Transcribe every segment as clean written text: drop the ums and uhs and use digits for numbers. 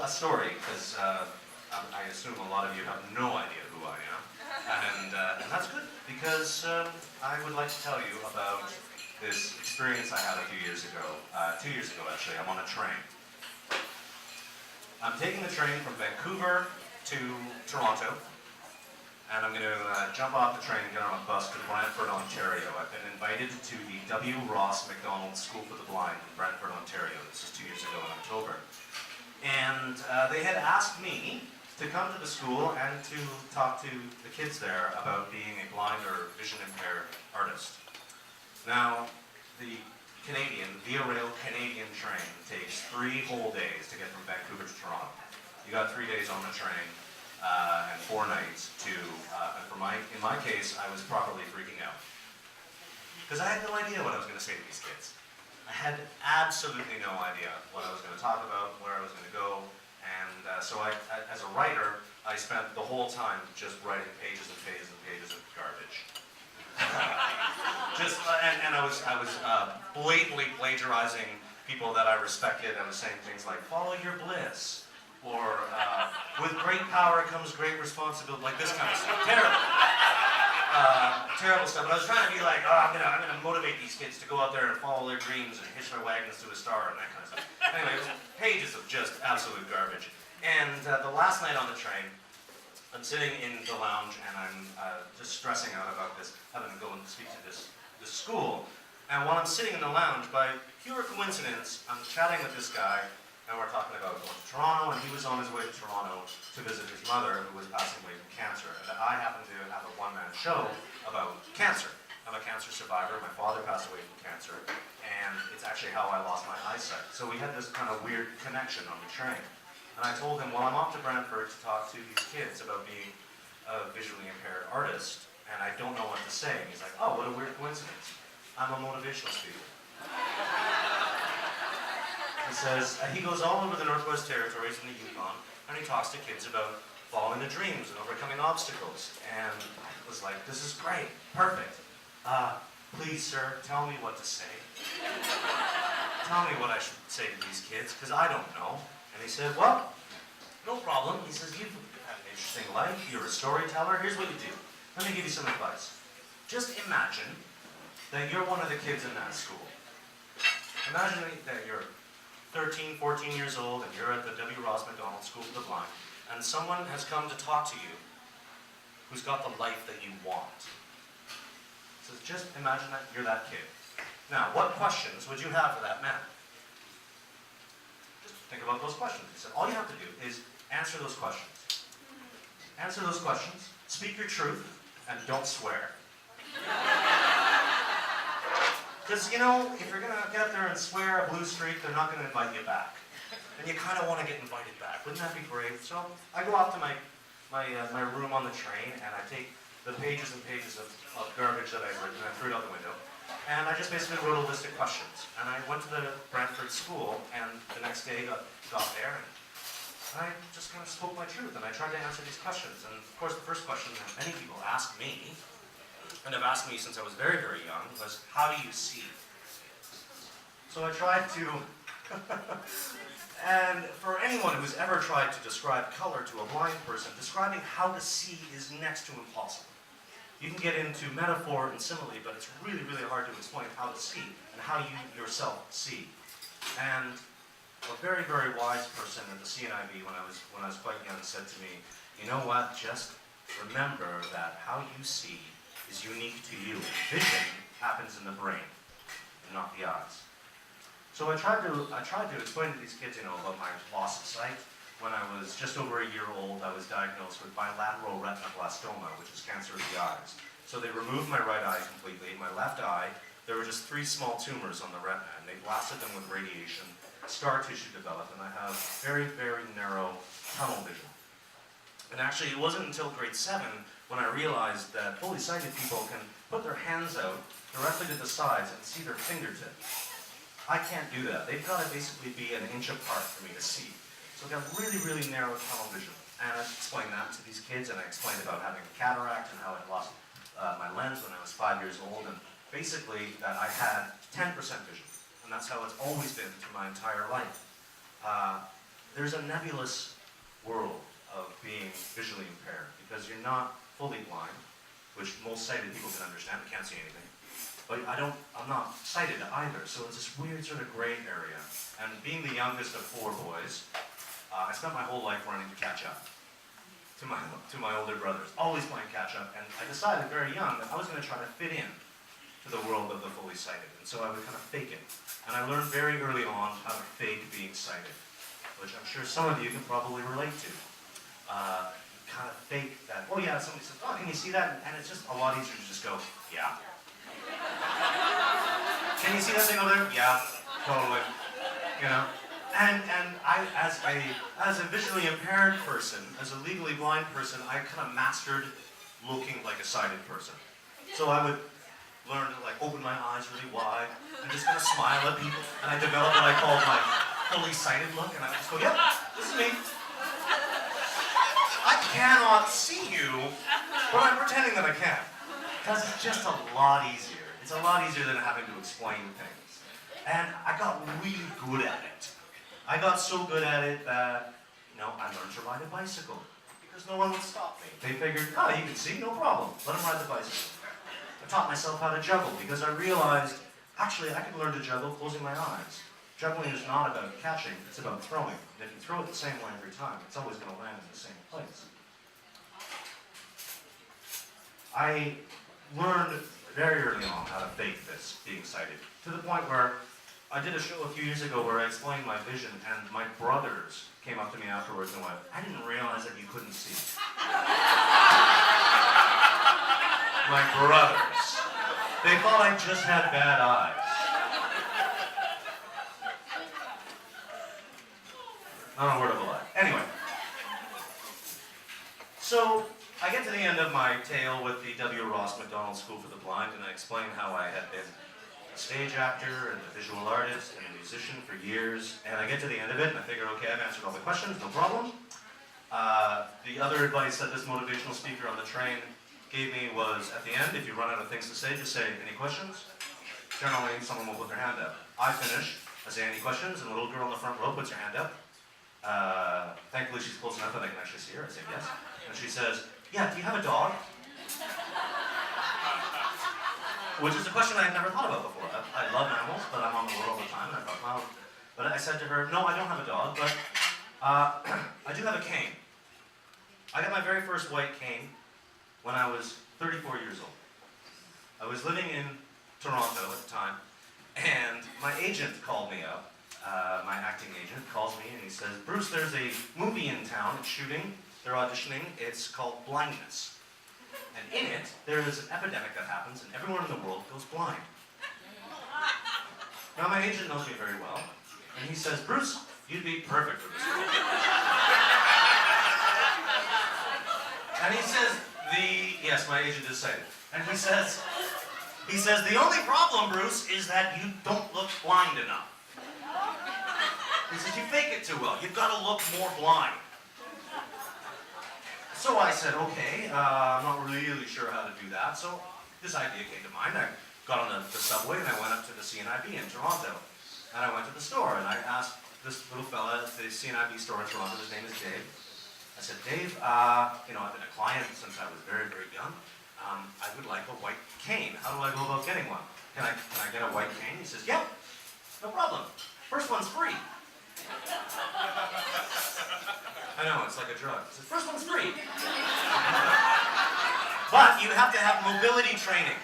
a story, because I assume a lot of you have no idea who I am. And that's good, because I would like to tell you about this experience I had a few years ago. 2 years ago, actually. I'm on a train. I'm taking the train from Vancouver to Toronto, and I'm going to jump off the train and get on a bus to Brantford, Ontario. I've been invited to the W. Ross Macdonald School for the Blind in Brantford, Ontario. This is 2 years ago in October. And they had asked me to come to the school and to talk to the kids there about being a blind or vision impaired artist. Now, the Via Rail Canadian train takes 3 whole days to get from Vancouver to Toronto. You got 3 days on the train and 4 nights to, and in my case, I was properly freaking out. Because I had no idea what I was going to say to these kids. I had absolutely no idea what I was going to talk about, where I was going to go, and so as a writer, I spent the whole time just writing pages and pages and pages of garbage. And I was blatantly plagiarizing people that I respected. I was saying things like, follow your bliss, or with great power comes great responsibility, like this kind of stuff. Terrible. Terrible stuff. But I was trying to be like, oh, I'm gonna motivate these kids to go out there and follow their dreams and hitch their wagons to a star and that kind of stuff. Anyway, it was pages of just absolute garbage. And the last night on the train, I'm sitting in the lounge and I'm just stressing out about this, having to go and speak to this school. And while I'm sitting in the lounge, by pure coincidence, I'm chatting with this guy, and we're talking about going to Toronto, and he was on his way to Toronto to visit his mother, who was passing away from cancer. And I happen to have a one-man show about cancer. I'm a cancer survivor. My father passed away from cancer, and it's actually how I lost my eyesight. So we had this kind of weird connection on the train. And I told him, well, I'm off to Brantford to talk to these kids about being a visually impaired artist, and I don't know what to say. And he's like, oh, what a weird coincidence. I'm a motivational speaker. He says, he goes all over the Northwest Territories and the Yukon, and he talks to kids about following their dreams and overcoming obstacles. And I was like, this is great, perfect. Please, sir, tell me what to say. Tell me what I should say to these kids, because I don't know. And he said, well, no problem. He says, you've had an interesting life. You're a storyteller. Here's what you do. Let me give you some advice. Just imagine that you're one of the kids in that school. Imagine that you're 13, 14 years old, and you're at the W. Ross Macdonald School for the Blind, and someone has come to talk to you who's got the life that you want. So just imagine that you're that kid. Now, what questions would you have for that man? Think about those questions. He said, all you have to do is answer those questions. Answer those questions, speak your truth, and don't swear. Because, you know, if you're going to get up there and swear a blue streak, they're not going to invite you back. And you kind of want to get invited back. Wouldn't that be great? So I go off to my room on the train, and I take the pages and pages of garbage that I've written, and I threw it out the window. And I just basically wrote a list of questions. And I went to the Brantford school, and the next day got there, and I just kind of spoke my truth, and I tried to answer these questions. And of course, the first question that many people ask me, and have asked me since I was very, very young, was, how do you see? So I tried to, and for anyone who's ever tried to describe color to a blind person, describing how to see is next to impossible. You can get into metaphor and simile, but it's really, really hard to explain how to see and how you yourself see. And a very, very wise person at the CNIB when I was quite young said to me, you know what, just remember that how you see is unique to you. Vision happens in the brain, not the eyes. So I tried to explain to these kids, you know, about my loss of sight. When I was just over a year old, I was diagnosed with bilateral retinoblastoma, which is cancer of the eyes. So they removed my right eye completely. My left eye, there were just 3 small tumors on the retina, and they blasted them with radiation. Scar tissue developed, and I have very, very narrow tunnel vision. And actually, it wasn't until grade 7 when I realized that fully sighted people can put their hands out directly to the sides and see their fingertips. I can't do that. They've got to basically be an inch apart for me to see. So I've got really, really narrow tunnel vision. And I explained that to these kids, and I explained about having a cataract and how I lost my lens when I was 5 years old, and basically that I had 10% vision. And that's how it's always been through my entire life. there's a nebulous world of being visually impaired because you're not fully blind, which most sighted people can understand. They can't see anything. But I'm not sighted either, so it's this weird sort of gray area. And being the youngest of 4 boys, I spent my whole life running to catch up to my older brothers, always playing catch up. And I decided very young that I was going to try to fit in to the world of the fully sighted. And so I would kind of fake it. And I learned very early on how to fake being sighted, which I'm sure some of you can probably relate to. Kind of fake that, oh yeah, somebody says, oh, can you see that? And it's just a lot easier to just go, yeah. Can you see that thing over there? Yeah, totally. You know? And I, as a visually impaired person, as a legally blind person, I kind of mastered looking like a sighted person. So I would learn to like open my eyes really wide and just kind of smile at people. And I developed what I called my fully sighted look, and I would just go, yep, this is me. I cannot see you, but I'm pretending that I can. Because it's just a lot easier. It's a lot easier than having to explain things. And I got really good at it. I got so good at it that, you know, I learned to ride a bicycle. Because no one would stop me. They figured, oh, you can see, no problem. Let him ride the bicycle. I taught myself how to juggle because I realized, actually, I can learn to juggle closing my eyes. Juggling is not about catching, it's about throwing. And if you throw it the same way every time, it's always going to land in the same place. I learned very early on how to fake this, being sighted, to the point where I did a show a few years ago where I explained my vision, and my brothers came up to me afterwards and went, I didn't realize that you couldn't see. My brothers. They thought I just had bad eyes. Not a word of a lie. Anyway. So, I get to the end of my tale with the W. Ross Macdonald School for the Blind, and I explain how I had been a stage actor and a visual artist and a musician for years, and I get to the end of it, and I figure, okay, I've answered all the questions, no problem. The other advice that this motivational speaker on the train gave me was, at the end, if you run out of things to say, just say, any questions? Generally, someone will put their hand up. I finish, I say, any questions? And the little girl in the front row puts her hand up. Thankfully, she's close enough that I can actually see her. I say, yes. And she says, yeah, do you have a dog? Which is a question I had never thought about before. I love animals, but I'm on the road all the time, and I thought, well, but I said to her, no, I don't have a dog, but I do have a cane. I got my very first white cane when I was 34 years old. I was living in Toronto at the time, and my agent called me up. My acting agent calls me and he says, Bruce, there's a movie in town, it's shooting, they're auditioning, it's called Blindness. And in it, there is an epidemic that happens and everyone in the world goes blind. Now my agent knows me very well, and he says, Bruce, you'd be perfect for this role. And he says, yes, my agent is sighted. And he says, the only problem, Bruce, is that you don't look blind enough. He says, you fake it too well. You've got to look more blind. So I said, okay, I'm not really sure how to do that. So this idea came to mind. I got on the subway and I went up to the CNIB in Toronto. And I went to the store and I asked this little fella at the CNIB store in Toronto, his name is Dave. I said, Dave, you know, I've been a client since I was very, very young. I would like a white cane. How do I go about getting one? Can I get a white cane? He says, yep, no problem. First one's free. I know, it's like a drug. He says, first one's free. But you have to have mobility training.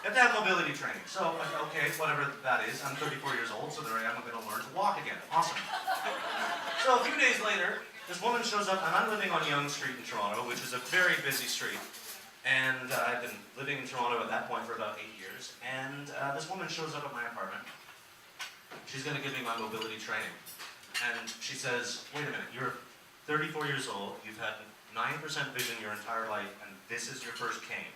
You have to have mobility training. So, okay, whatever that is, I'm 34 years old, so there I am, I'm going to learn to walk again. Awesome. So a few days later, this woman shows up, and I'm living on Yonge Street in Toronto, which is a very busy street. And I've been living in Toronto at that point for about 8 years. And this woman shows up at my apartment. She's going to give me my mobility training. And she says, wait a minute, you're 34 years old, you've had 9% vision your entire life, and this is your first cane.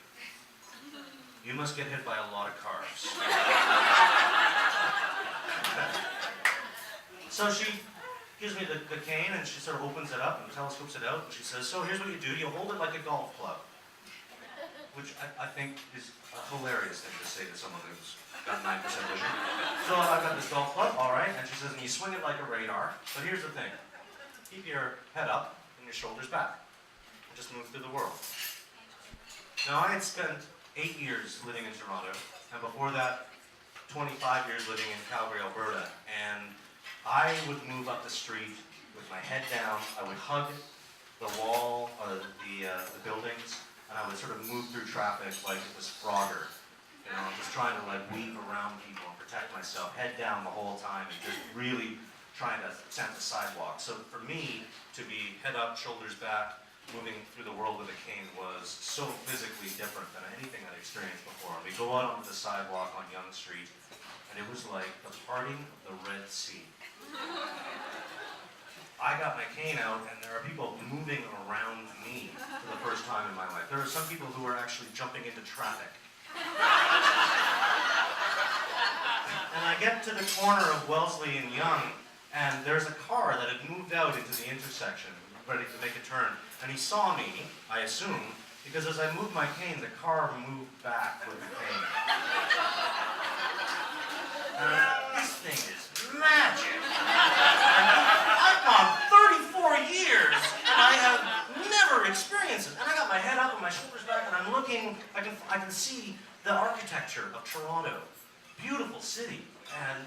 You must get hit by a lot of cars. So she gives me the cane, and she sort of opens it up and telescopes it out, and she says, so here's what you do, you hold it like a golf club. Which I think is a hilarious thing to say to someone who's got 9% vision. So I've got this golf club, all right, and she says, and you swing it like a radar, but here's the thing. keep your head up and your shoulders back, and just move through the world. Now, I had spent 8 years living in Toronto, and before that, 25 years living in Calgary, Alberta, and I would move up the street with my head down. I would hug the wall, the buildings, and I would sort of move through traffic like it was Frogger. You know, just trying to like weave around people and protect myself, head down the whole time, and just really trying to scent the sidewalk. So for me, to be head up, shoulders back, moving through the world with a cane was so physically different than anything I'd experienced before. And we go out onto the sidewalk on Yonge Street, and it was like the parting of the Red Sea. I got my cane out, and there are people moving around me for the first time in my life. There are some people who are actually jumping into traffic. And I get to the corner of Wellesley and Yonge, and there's a car that had moved out into the intersection, ready to make a turn. And he saw me, I assume, because as I moved my cane, the car moved back with the cane. This thing is magic. I've gone 34 years, and I have never experienced it. And I got my head up and my shoulders back, and I'm looking, I can see the architecture of Toronto. Beautiful city, and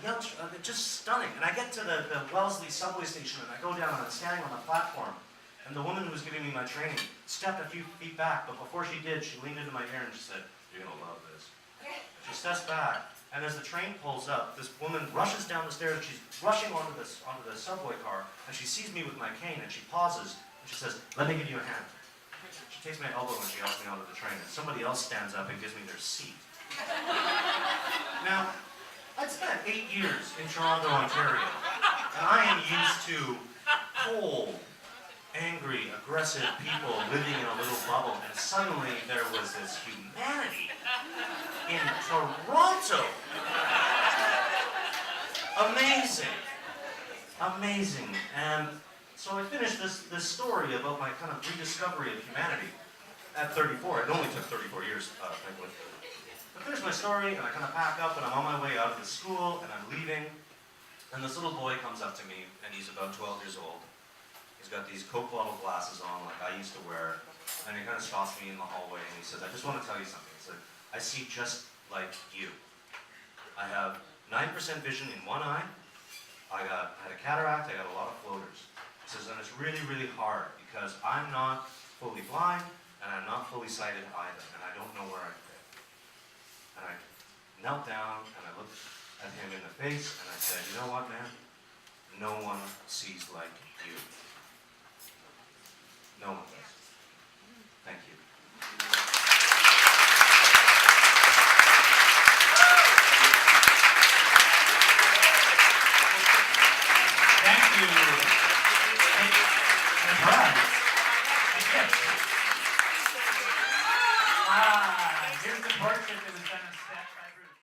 just stunning. And I get to the Wellesley subway station, and I go down, and I'm standing on the platform, and the woman who was giving me my training stepped a few feet back, but before she did, she leaned into my ear and she said, "You're gonna love this." She steps back, and as the train pulls up, this woman rushes down the stairs, and she's rushing onto the subway car, and she sees me with my cane, and she pauses, and she says, "Let me give you a hand." She takes my elbow and she helps me onto the train, and somebody else stands up and gives me their seat. Now, I'd spent 8 years in Toronto, Ontario, and I am used to cold, angry, aggressive people living in a little bubble, and suddenly there was this humanity in Toronto. Amazing. Amazing. And so I finished this story about my kind of rediscovery of humanity at 34. It only took 34 years, thankfully. I finished my story, and I kind of pack up, and I'm on my way out of the school, and I'm leaving, and this little boy comes up to me, and he's about 12 years old. He's got these Coke bottle glasses on, like I used to wear, and he kind of stops me in the hallway, and he says, "I just want to tell you something." He said, "I see just like you. I have 9% vision in one eye, I had a cataract, I got a lot of floaters." He says, "and it's really, really hard, because I'm not fully blind, and I'm not fully sighted either, and I don't know where I fit." And I knelt down, and I looked at him in the face, and I said, "You know what, man? No one sees like you. No one does."